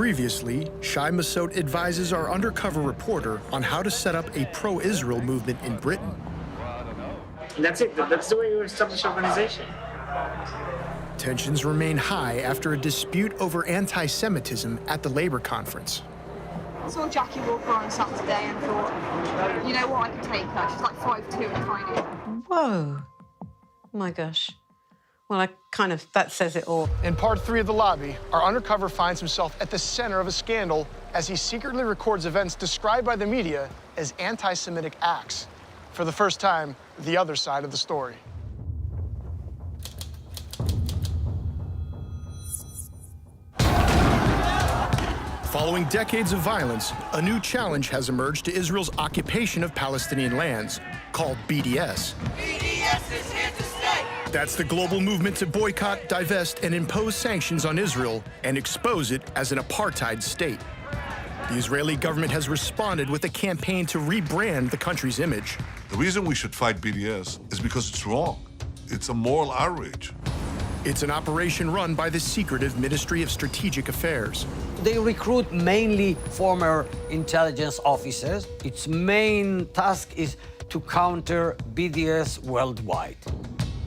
Previously, Shai Massoud advises our undercover reporter on how to set up a pro-Israel movement in Britain. And that's it. That's the way you establish organization. Tensions remain high after a dispute over anti-Semitism at the Labour conference. I saw Jackie Walker on Saturday and thought, you know what, I can take her. She's like 5'2" and tiny. Whoa. Oh my gosh. Well, that says it all. In part 3 of the lobby, our undercover finds himself at the center of a scandal as he secretly records events described by the media as anti-Semitic acts. For the first time, the other side of the story. Following decades of violence, a new challenge has emerged to Israel's occupation of Palestinian lands, called BDS. BDS is here to stay! That's the global movement to boycott, divest, and impose sanctions on Israel and expose it as an apartheid state. The Israeli government has responded with a campaign to rebrand the country's image. The reason we should fight BDS is because it's wrong. It's a moral outrage. It's an operation run by the secretive Ministry of Strategic Affairs. They recruit mainly former intelligence officers. Its main task is to counter BDS worldwide.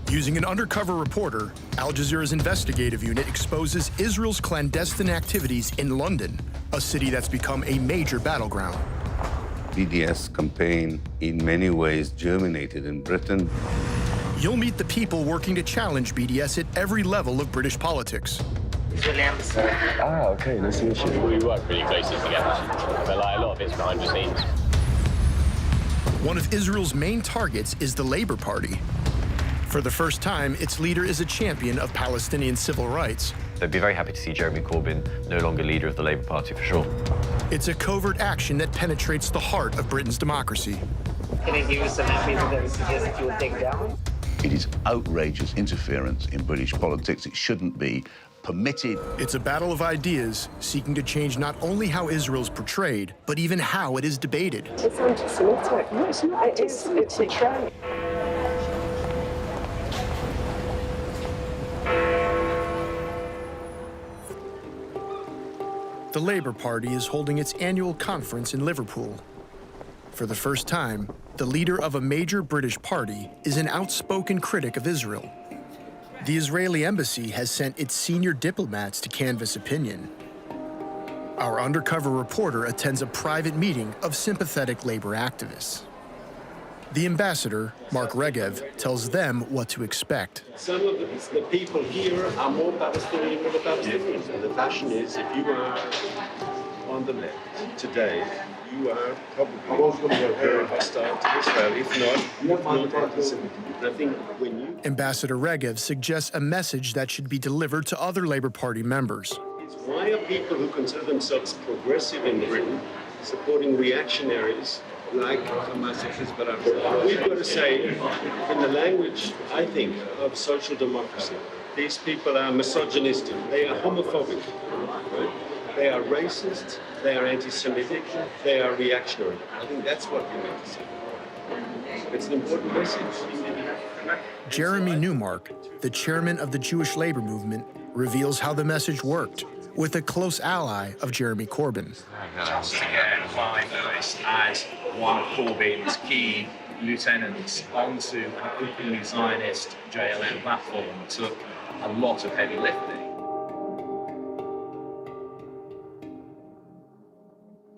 Using an undercover reporter, Al Jazeera's investigative unit exposes Israel's clandestine activities in London, a city that's become a major battleground. BDS campaign in many ways germinated in Britain. You'll meet the people working to challenge BDS at every level of British politics. Israeli embassy. Ah, okay, nice to meet you. We work really closely together, but a lot of it's behind the scenes. One of Israel's main targets is the Labour Party. For the first time, its leader is a champion of Palestinian civil rights. They'd be very happy to see Jeremy Corbyn no longer leader of the Labour Party, for sure. It's a covert action that penetrates the heart of Britain's democracy. Can I give you some MPs that you suggest that you would take down? It is outrageous interference in British politics. It shouldn't be permitted. It's a battle of ideas seeking to change not only how Israel's portrayed, but even how it is debated. It's anti-Semitic. No, it's not. It's a trend. The Labour Party is holding its annual conference in Liverpool. For the first time, the leader of a major British party is an outspoken critic of Israel. The Israeli embassy has sent its senior diplomats to canvass opinion. Our undercover reporter attends a private meeting of sympathetic labor activists. The ambassador, Mark Regev, tells them what to expect. Some of the people here are more Palestinian than the Palestinians. And the fashion is, if you are on the left today, you are probably very hostile to Israel. If not anti-Semitic. I think when you... Ambassador Regev suggests a message that should be delivered to other Labour Party members. It's why are people who consider themselves progressive in Britain supporting reactionaries like Hamas and Hezbollah? We've got to say, in the language, I think, of social democracy, these people are misogynistic, they are homophobic, right? They are racist, they are anti-Semitic, they are reactionary. I think that's what we need to say. It's an important message. Jeremy Newmark, the chairman of the Jewish labor movement, reveals how the message worked with a close ally of Jeremy Corbyn. Just to get Clive Lewis as one of Corbyn's key lieutenants onto an openly Zionist JLM platform took a lot of heavy lifting.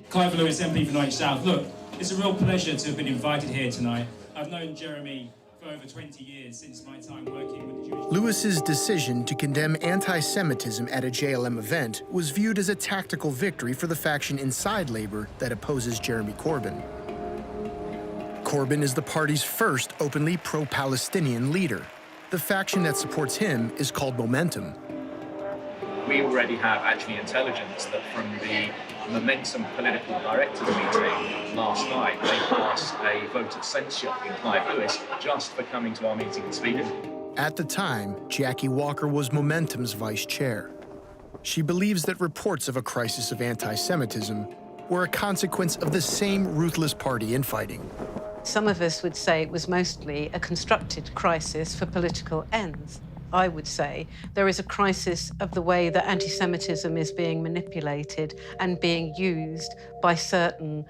Clive Lewis, MP for Norwich South. Look, it's a real pleasure to have been invited here tonight. I've known Jeremy for over 20 years, since my time working with the Jewish... Lewis's decision to condemn anti-Semitism at a JLM event was viewed as a tactical victory for the faction inside Labour that opposes Jeremy Corbyn. Corbyn is the party's first openly pro-Palestinian leader. The faction that supports him is called Momentum. We already have actually intelligence that from the Momentum political directors meeting last night, they passed a vote of censure in Clive Lewis just for coming to our meeting in Sweden. At the time, Jackie Walker was Momentum's vice chair. She believes that reports of a crisis of anti-Semitism were a consequence of the same ruthless party infighting. Some of us would say it was mostly a constructed crisis for political ends. I would say, there is a crisis of the way that anti-Semitism is being manipulated and being used by certain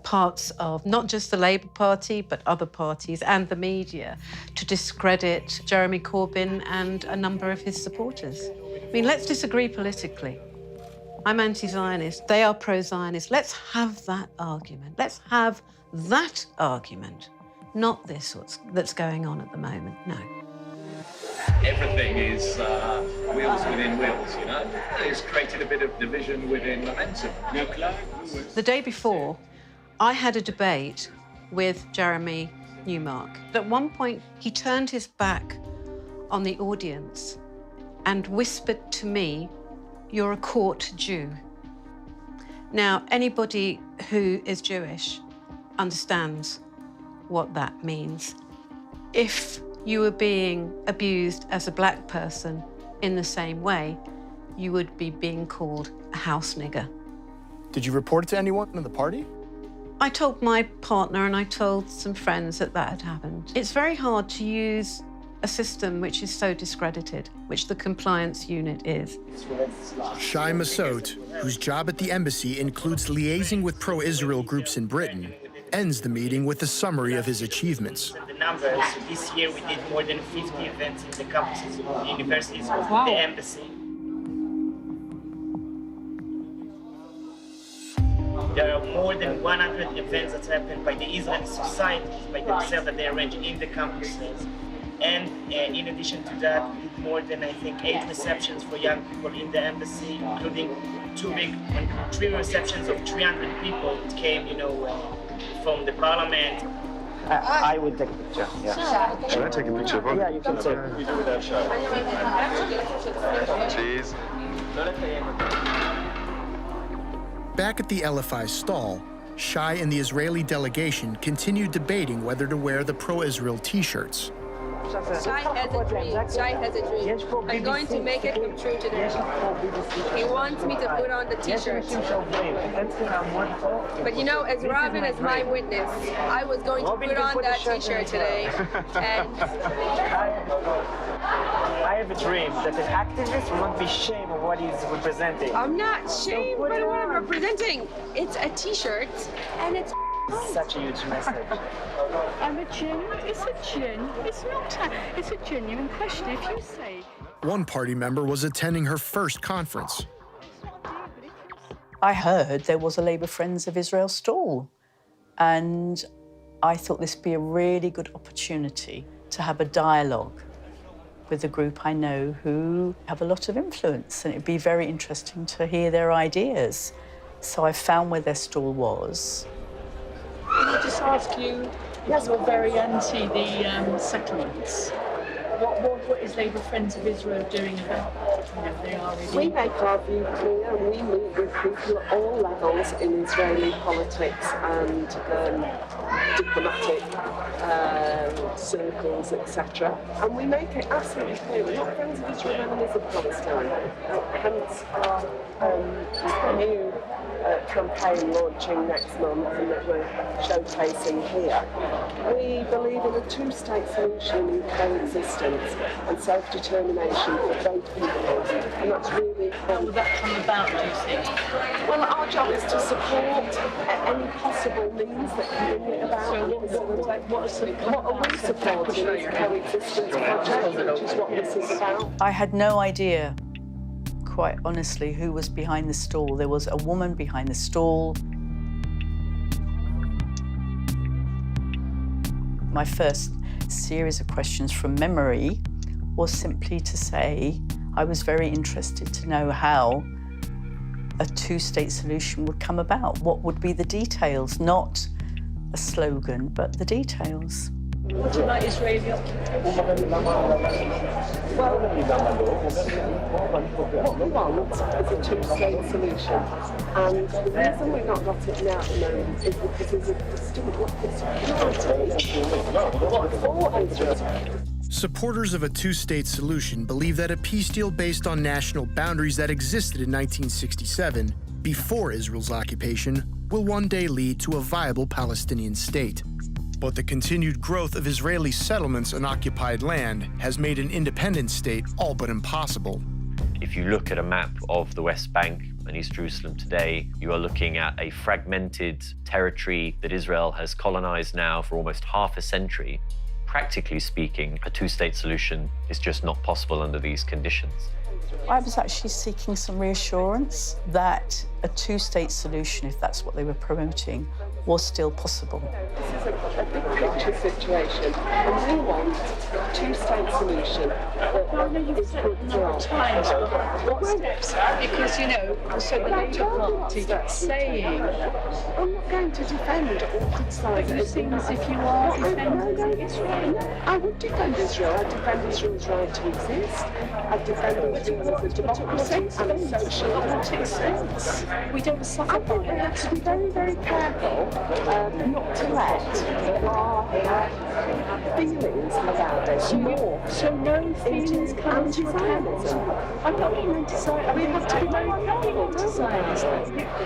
parts of not just the Labour Party, but other parties and the media to discredit Jeremy Corbyn and a number of his supporters. I mean, let's disagree politically. I'm anti-Zionist, they are pro-Zionist. Let's have that argument. Let's have that argument, not this that's going on at the moment, no. Everything is wheels within wheels, you know? It's created a bit of division within momentum. The day before, I had a debate with Jeremy Newmark. At one point, he turned his back on the audience and whispered to me, "You're a court Jew." Now, anybody who is Jewish understands what that means. If you were being abused as a black person in the same way, you would be being called a house nigger. Did you report it to anyone in the party? I told my partner and I told some friends that had happened. It's very hard to use a system which is so discredited, which the compliance unit is. Shai Massoud, whose job at the embassy includes liaising with pro-Israel groups in Britain, ends the meeting with a summary of his achievements. The numbers, this year we did more than 50 events in the campuses of the universities of the embassy. There are more than 100 events that happen by the Israeli societies, by themselves, that they arrange in the campuses. And in addition to that, we did more than, I think, 8 receptions for young people in the embassy, including 3 receptions of 300 people that came, from the parliament. I will take a picture. Yeah. Should I take a picture of it? Yeah, you can take. Cheese. Back at the LFI stall, Shai and the Israeli delegation continued debating whether to wear the pro-Israel T-shirts. Shai has a dream. Shai has a dream. I'm going to make it come true today. He wants me to put on the T-shirt. But as Robin is my witness, I was going to put on that T-shirt today. And I have a dream that an activist will not be ashamed of what he's representing. I'm not ashamed of what I'm representing. It's a T-shirt, and it's such a huge message. It's a genuine question. If you say... One party member was attending her first conference. I heard there was a Labour Friends of Israel stall, and I thought this would be a really good opportunity to have a dialogue with a group I know who have a lot of influence, and it'd be very interesting to hear their ideas. So I found where their stall was. Can I just ask you, you're very anti the settlements. What is Labour Friends of Israel doing about that? They are really... We make our view clear, and we meet with people at all levels in Israeli politics and diplomatic circles, etc. And we make it absolutely clear we're not friends of Israel, enemies of Palestine. Hence our new campaign launching next month and that we're showcasing here. We believe in a two-state solution in coexistence and self-determination for both people, and that's really... How will that come about, do you think? Well, our job is to support any possible means that can bring it about. So what are we supporting is coexistence project, which is what this is about. I had no idea, quite honestly, who was behind the stall. There was a woman behind the stall. My first series of questions from memory was simply to say I was very interested to know how a two-state solution would come about. What would be the details, not a slogan, but the details. Would you like Israeli occupation? Well, what we want is a two-state solution. And the reason we've not got it now at the moment is because there's a distinct lack of security for Israel. Supporters of a two-state solution believe that a peace deal based on national boundaries that existed in 1967, before Israel's occupation, will one day lead to a viable Palestinian state. But the continued growth of Israeli settlements on occupied land has made an independent state all but impossible. If you look at a map of the West Bank and East Jerusalem today, you are looking at a fragmented territory that Israel has colonized now for almost half a century. Practically speaking, a two-state solution is just not possible under these conditions. I was actually seeking some reassurance that a two-state solution, if that's what they were promoting, was still possible. This is a big picture situation, and we want a two-state solution that is good for all. Times, what steps? Because, you know, so the Labour Party that's saying... I'm not going to defend or criticise it. You seem as if you are defending Israel. I would defend Israel. I'd defend Israel's right to exist. I'd defend Israel as a democracy and a social sense. We don't suffer. I think we have to be very, very careful not to let our feelings about this morph. So no feelings come into account. I'm not being anti-Zionist. We have to be very careful,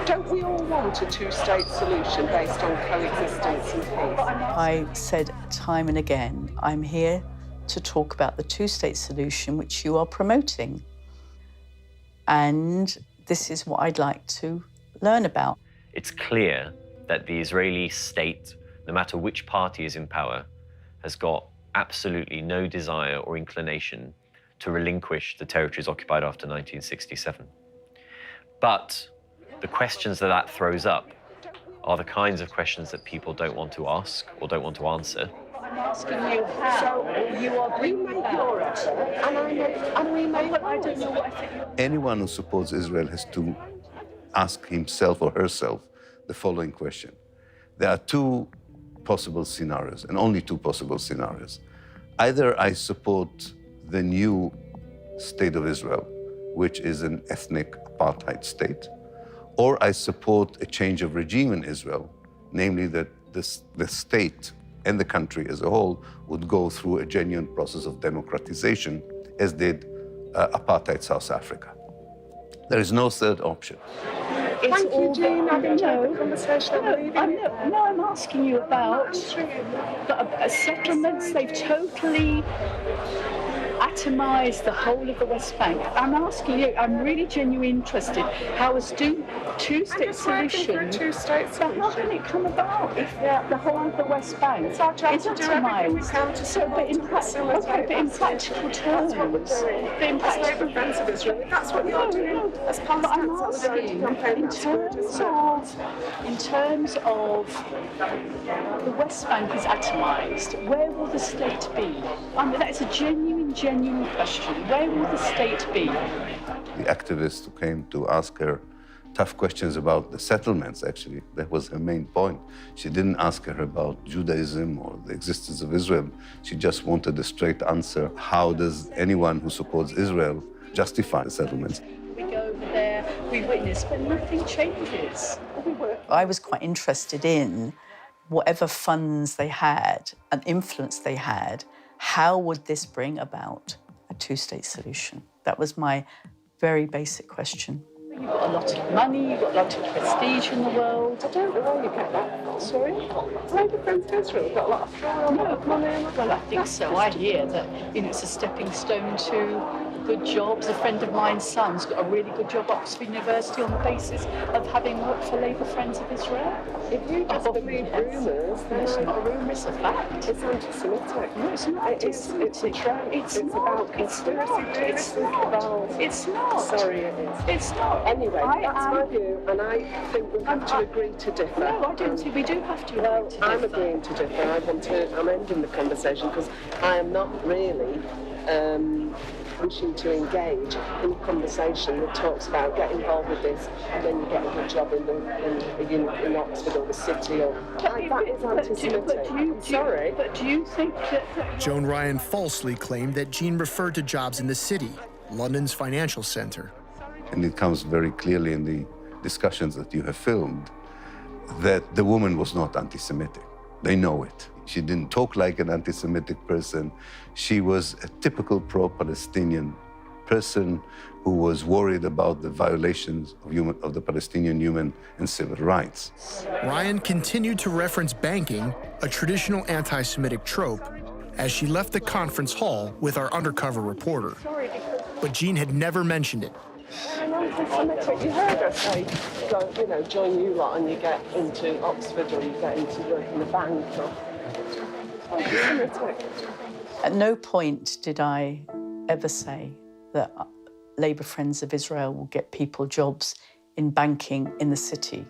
don't we all want a two-state solution based on coexistence and peace? I said time and again, I'm here to talk about the two-state solution which you are promoting. And this is what I'd like to learn about. It's clear that the Israeli state, no matter which party is in power, has got absolutely no desire or inclination to relinquish the territories occupied after 1967. But the questions that that throws up are the kinds of questions that people don't want to ask or don't want to answer. I'm asking you how. So you agree with that? And we make I don't know what I think. Anyone who supports Israel has to ask himself or herself the following question. There are two possible scenarios, and only two possible scenarios. Either I support the new state of Israel, which is an ethnic apartheid state, or I support a change of regime in Israel, namely that the state and the country as a whole would go through a genuine process of democratization, as did apartheid South Africa. There is no third option. Thank you, Jean. I think the conversation I'm asking you about settlements. They've totally atomised the whole of the West Bank. I'm asking you, I'm really genuinely interested, how is two-state solution, how can it come about if the whole of the West Bank is atomised? So, but in practical terms, that's what you're doing. But I'm asking, in terms of the West Bank is atomised, where will the state be? I mean, that's a genuine question. Where will the state be? The activist who came to ask her tough questions about the settlements, actually, that was her main point. She didn't ask her about Judaism or the existence of Israel. She just wanted a straight answer. How does anyone who supports Israel justify the settlements? We go over there, we witness, but nothing changes. I was quite interested in whatever funds they had and influence they had, how would this bring about a two-state solution? That was my very basic question. You've got a lot of money, you've got a lot of prestige in the world. I don't know where you get that from. Sorry? Labour friends to Israel got a lot of money. Well, I think so. I hear that it's a stepping stone to good jobs. A friend of mine's son's got a really good job at Oxford University on the basis of having worked for Labour Friends of Israel. If you just believe rumours, then it's not a rumour, it's a fact. It's anti-Semitic. No, it's not anti-Semitic. It's a trend. It's about conspiracy theories. It's not. Sorry, it is. It's not. Anyway, that's my view, and I think we have to agree to differ. No, I don't think we do have to agree to differ. I'm agreeing to differ. I'm ending the conversation because I am not really wishing to engage in a conversation that talks about get involved with this and then you get a good job in Oxford or the city or that is anti-Semitic. Sorry. But do you think that... Joan Ryan falsely claimed that Jean referred to jobs in the city, London's financial centre. And it comes very clearly in the discussions that you have filmed that the woman was not anti-Semitic. They know it. She didn't talk like an anti-Semitic person. She was a typical pro-Palestinian person who was worried about the violations of the Palestinian human and civil rights. Ryan continued to reference banking, a traditional anti-Semitic trope, as she left the conference hall with our undercover reporter. But Jean had never mentioned it. Anti-Semitic, you heard her say, go, join you lot and you get into Oxford or you get into work in the bank. Anti-Semitic. At no point did I ever say that Labour Friends of Israel will get people jobs in banking in the city.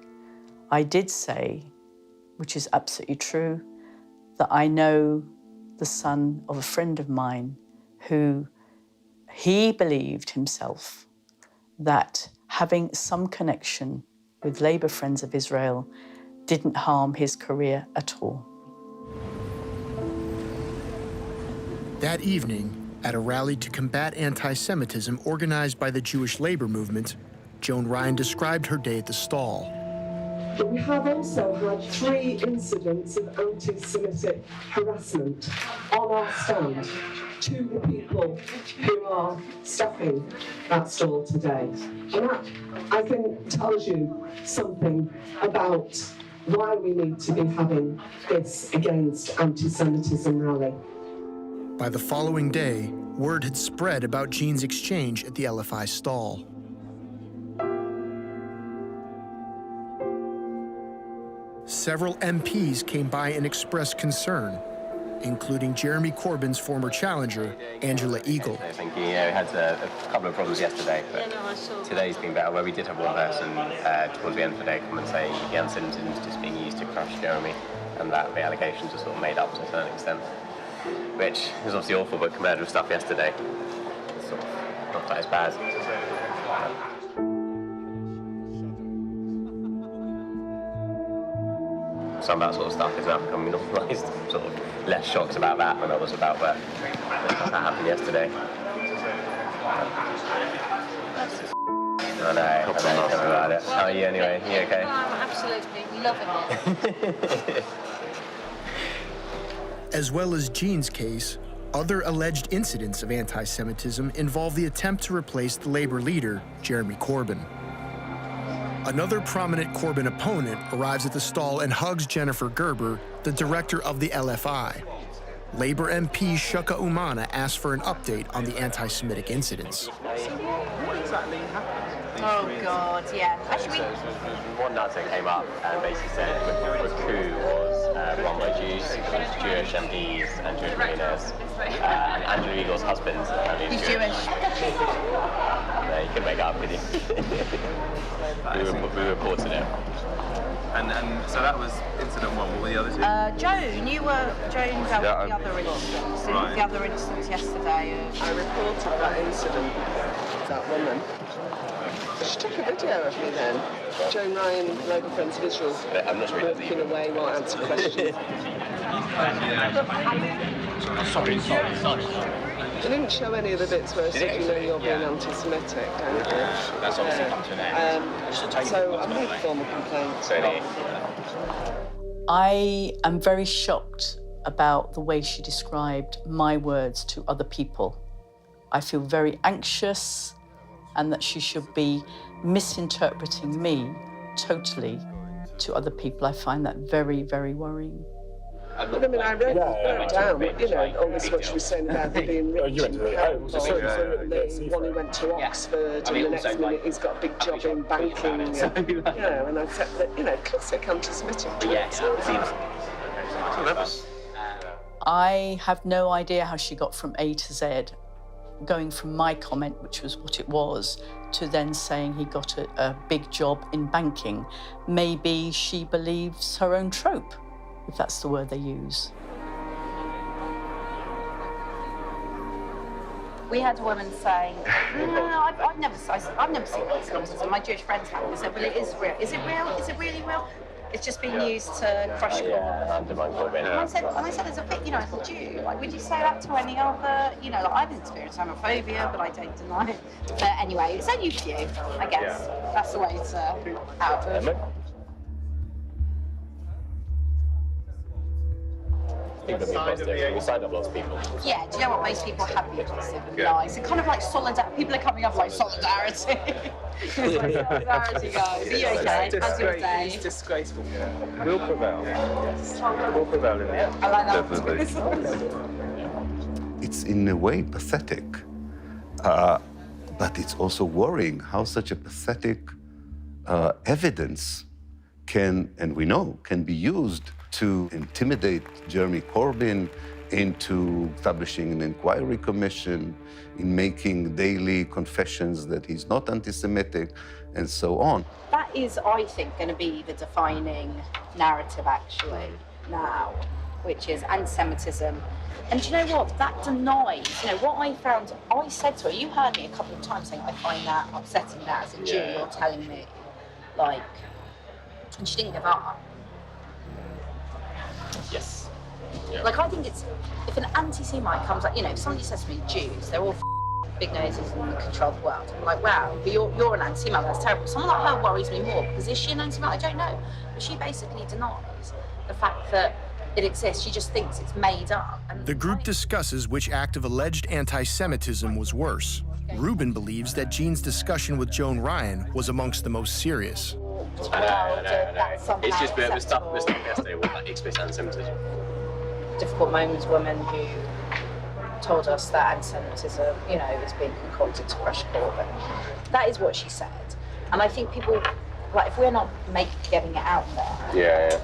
I did say, which is absolutely true, that I know the son of a friend of mine who he believed himself that having some connection with Labour Friends of Israel didn't harm his career at all. That evening, at a rally to combat anti-Semitism organized by the Jewish labor movement, Joan Ryan described her day at the stall. But we have also had 3 incidents of anti-Semitic harassment on our stand to the people who are staffing that stall today. And that, I think, tells you something about why we need to be having this Against Anti-Semitism rally. By the following day, word had spread about Jean's exchange at the LFI stall. Several MPs came by and expressed concern, including Jeremy Corbyn's former challenger, Angela Eagle. I think we had a couple of problems yesterday, but today's been better, where we did have one person towards the end of the day come and say the anti-Semitism is just being used to crush Jeremy, and that the allegations are sort of made up to a certain extent, which is obviously awful, but compared with stuff yesterday, it's sort of not that as bad. Some of that sort of stuff is now becoming normalised. Sort of less shocked about that than I was about that happened yesterday. I know, tell me about it. How are you anyway? You okay? I'm absolutely loving it. As well as Jean's case, other alleged incidents of anti-Semitism involve the attempt to replace the Labour leader, Jeremy Corbyn. Another prominent Corbyn opponent arrives at the stall and hugs Jennifer Gerber, the director of the LFI. Labour MP Shuka Umana asks for an update on the anti-Semitic incidents. What exactly happened? Oh, God, yeah. Actually, one night that came up and basically said the coup was run by Jews, Jewish MPs and Jewish millionaires. And Andrew Eagle's husband is Jewish. No, you can make it up with you. we reported it. And so that was incident 1. What were the other 2? Joan, Joan dealt with the other instance yesterday. I reported that incident, that woman. She took a video of me then. Joan Ryan, Labour Friends of Israel, I'm not sure working away, won't answer questions. Sorry. They didn't show any of the bits where I said, you're being anti-Semitic, don't you? That's obviously come to an end. So I made formal complaints. I am very shocked about the way she described my words to other people. I feel very anxious and that she should be misinterpreting me totally to other people. I find that very, very worrying. But I mean, I wrote down, all this what she was saying about the being rich and powerful, the one who went to Oxford, and the next minute he's got a big job in banking, and I said that, classic anti-Semitic. I have no idea how she got from A to Z, going from my comment, which was what it was, to then saying he got a big job in banking. Maybe she believes her own trope, if that's the word they use. We had a woman saying, no, I've never seen anti-Semitism. My Jewish friends have. We said, well, it is real. Is it real? Is it really real? It's just being used to crush Corbyn. And I said, there's a bit, as a Jew, would you say that to any other, I've experienced homophobia, but I don't deny it. But anyway, it's only a few, I guess. That's the way it's out. people are being positive. We signed up lots of people. Yeah, do you know what? Most people have been positive and nice. It's kind of like solidarity. People are coming up like solidarity. Solidarity, guys. Are you okay? How's your day? It's disgraceful. We'll prevail. Yes. We'll prevail in the end. I like that. Definitely. It's in a way pathetic, but it's also worrying how such a pathetic evidence can, and we know, can be used to intimidate Jeremy Corbyn into establishing an inquiry commission, in making daily confessions that he's not anti-Semitic, and so on. That is, I think, going to be the defining narrative, actually, now, which is anti-Semitism. And do you know what? That denies, what I found, I said to her, you heard me a couple of times saying, I find that upsetting that as a Jew, you're telling me, and she didn't give up. Yes. Yeah. I think it's, if an anti-Semite comes up, if somebody says to me, Jews, they're all big noses and control the world. I'm like, wow, but you're an anti-Semite, that's terrible. Someone like her worries me more, because is she an anti-Semite? I don't know. But she basically denies the fact that it exists. She just thinks it's made up. And the group discusses which act of alleged anti-Semitism was worse. Rubin believes that Jean's discussion with Joan Ryan was amongst the most serious. I know. It's just the stuff yesterday was like explicit anti-Semitism. Difficult Moments woman who told us that anti-Semitism, is being concocted to crush Corbyn. That is what she said. And I think people, if we're not getting it out there. Yeah.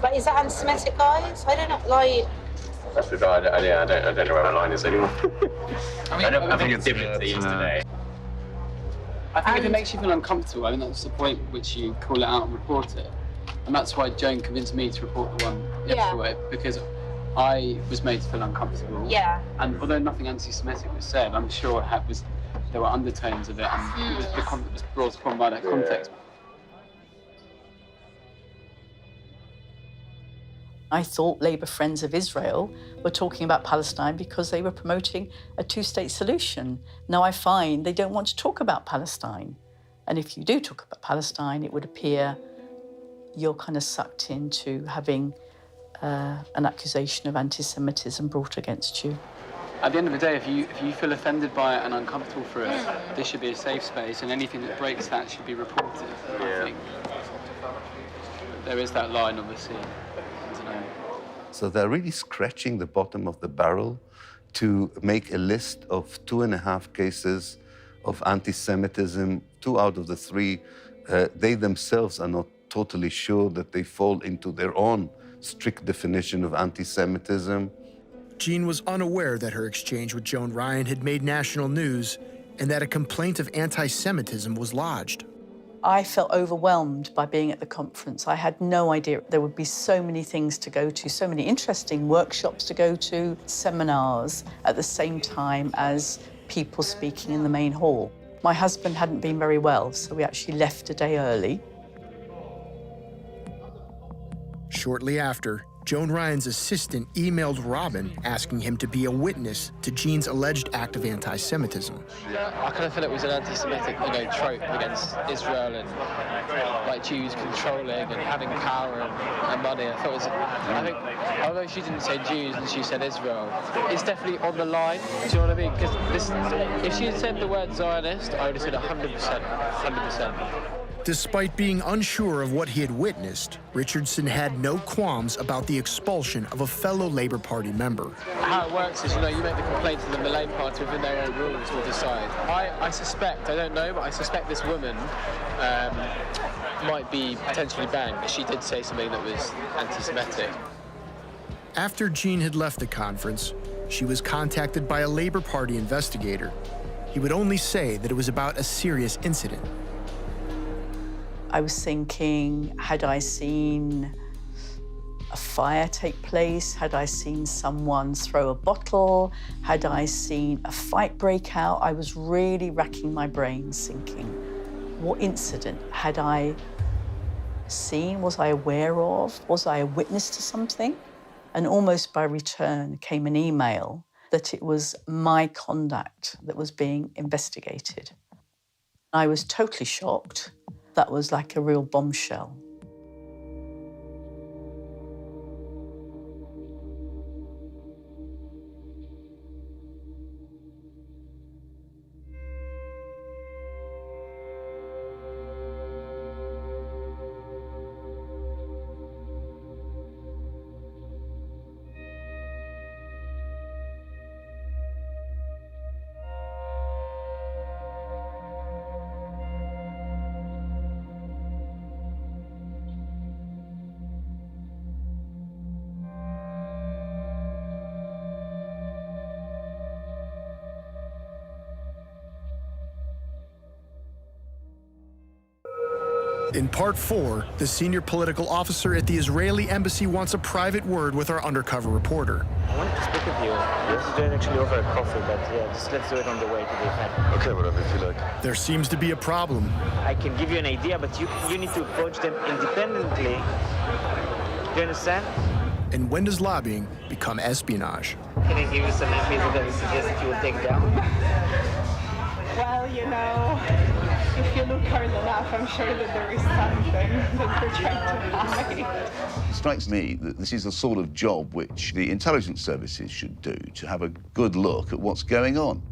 But is that anti-Semitic, guys? I don't know, That's the guy. I don't know where my line is anymore. I think it's different to yesterday. I think if it makes you feel uncomfortable, I think that's the point at which you call it out and report it. And that's why Joan convinced me to report the one yesterday, because I was made to feel uncomfortable. Yeah. And although nothing anti-Semitic was said, I'm sure there were undertones of it, and it was brought upon by that context. I thought Labour Friends of Israel were talking about Palestine because they were promoting a two-state solution. Now I find they don't want to talk about Palestine. And if you do talk about Palestine, it would appear you're kind of sucked into having an accusation of anti-Semitism brought against you. At the end of the day, if you feel offended by it and uncomfortable for it, this should be a safe space, and anything that breaks that should be reported, I think. There is that line, obviously. So they're really scratching the bottom of the barrel to make a list of 2.5 cases of anti-Semitism. 2 out of the 3, they themselves are not totally sure that they fall into their own strict definition of anti-Semitism. Jean was unaware that her exchange with Joan Ryan had made national news and that a complaint of anti-Semitism was lodged. I felt overwhelmed by being at the conference. I had no idea there would be so many things to go to, so many interesting workshops to go to, seminars at the same time as people speaking in the main hall. My husband hadn't been very well, so we actually left a day early. Shortly after, Joan Ryan's assistant emailed Robin asking him to be a witness to Jean's alleged act of anti-Semitism. I kind of feel it was an anti-Semitic, trope against Israel and Jews controlling and having power and money. I thought I think, although she didn't say Jews and she said Israel, it's definitely on the line. Do you know what I mean? Because if she had said the word Zionist, I would have said 100%. Despite being unsure of what he had witnessed, Richardson had no qualms about the expulsion of a fellow Labour Party member. How it works is, you make the complaint to the Malayan Party within their own rules will decide. I suspect, I don't know, but I suspect this woman might be potentially banned, but she did say something that was anti-Semitic. After Jean had left the conference, she was contacted by a Labour Party investigator. He would only say that it was about a serious incident. I was thinking, had I seen a fire take place? Had I seen someone throw a bottle? Had I seen a fight break out? I was really racking my brains thinking, what incident had I seen? Was I aware of? Was I a witness to something? And almost by return came an email that it was my conduct that was being investigated. I was totally shocked. That was like a real bombshell. In part 4, the senior political officer at the Israeli embassy wants a private word with our undercover reporter. I wanted to speak with you. This is doing actually over a coffee, but yeah, just let's do it on the way to the event. Okay, whatever, if you like. There seems to be a problem. I can give you an idea, but you need to approach them independently. Do you understand? And when does lobbying become espionage? Can I give you some MPs that I suggest that you will take down? Well, you know, if you look hard enough, I'm sure that there is something that they're trying to hide. It strikes me that this is the sort of job which the intelligence services should do, to have a good look at what's going on.